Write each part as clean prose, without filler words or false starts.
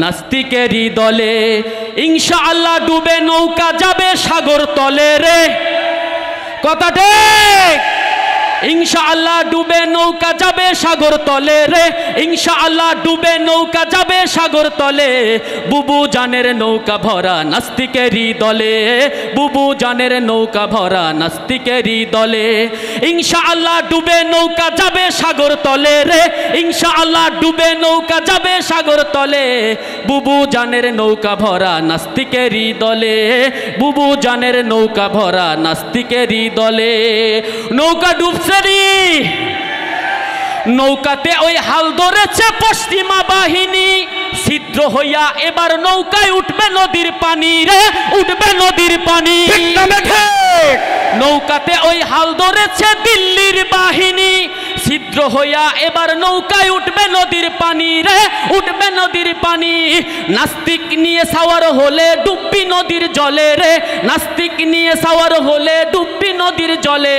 নাস্তিকেরই দলে। ইনশাআল্লাহ ডুবে নৌকা যাবে সাগর তলে রে, কথা ঠিক। ইনশাআল্লাহ ডুবে নৌকা যাবে সাগর তলে রে, ইনশাআল্লাহ ডুবে নৌকা যাবে সাগর তলে। বুবু জানের নৌকা ভরা নাস্তিকেরই দলে, বুবু জানের নৌকা ভরা নাস্তিকেরই দলে। ইনশাআল্লাহ ডুবে নৌকা যাবে সাগর তলে রে, ইনশাআল্লাহ ডুবে নৌকা যাবে সাগর তলে। বুবু জানের নৌকা ভরা নাস্তিকেরই দলে, বুবু জানের নৌকা ভরা নাস্তিকেরই দলে। নৌকা ডুবছে, নৌকাতে ওই হাল ধরেছে পশ্চিমা বাহিনী, ছিদ্র হইয়া এবার নৌকায় উঠবে নদীর পানি রে, উঠবে নদীর পানি। নৌকাতে ওই হাল ধরেছে দিল্লির বাহিনী, ছিদ্র হইয়া এবার নৌকায় উঠবে নদীর পানি রে, উঠবে নদীর পানি। নাস্তিক নিয়ে সাওয়ার হলে ডুববি নদীর জলে রে, নাস্তিক নিয়ে সাওয়ার হলে ডুববি নদীর জলে।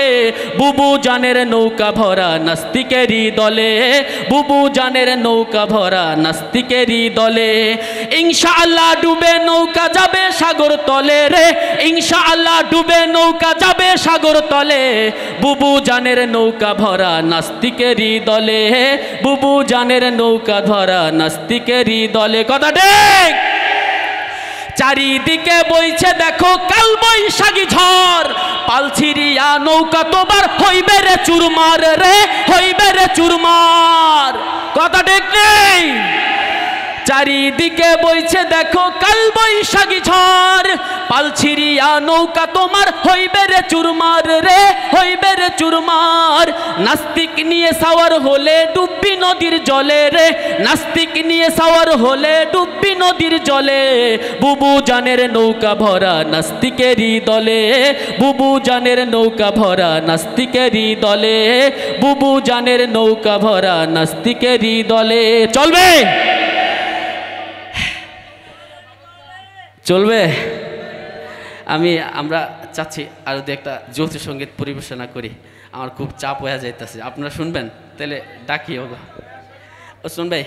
বুবু জানের নৌকা ভরা নাস্তিকেরই দলে, বুবু জানের নৌকা ভরা নাস্তিকেরই দলে। ইনশাআল্লাহ ডুবে নৌকা যাবে সাগর তলে রে, ইনশাআল্লাহ ডুবে নৌকা যাবে সাগর তলে। বুবু জানের নৌকা ভরা নাস্তিকেরই দলে, বুবু জানের নৌকা ভরা নাস্তিকেরই দলে, কথা ঠিক। চারিদিকে বইছে দেখো কাল বৈশাখী ঝড়, পাল ছিড়িয়া নৌকা তোমার হইবে রে চুরমার রে, হইবে রে চুরমার, কথা ঠিক নেই। চারিদিকে বইছে দেখো কাল বৈশাখী ঝড়, পাল ছিড়িয়া নৌকা তোমার হইবে রে চুরমার রে, হইবে রে চুরমার। নাস্তিক নিয়ে সাওয়ার হলে ডুববি নদীর জলে রে, নাস্তিক নিয়ে সাওয়ার হলে ডুববি নদীর জলে। বুবু জানের নৌকা ভরা নাস্তিকেরই দলে, বুবু জানের নৌকা ভরা নাস্তিকেরই দলে, বুবু জানের নৌকা ভরা নাস্তিকেরই দলে। চলবে, চলবে। আমরা চাচ্ছি আরও দু একটা যৌথ সঙ্গীত পরিবেশনা করি, আমার খুব চাপ হয়ে যাইতেছে। আপনারা শুনবেন? তাহলে ডাকি, ও শুনবে।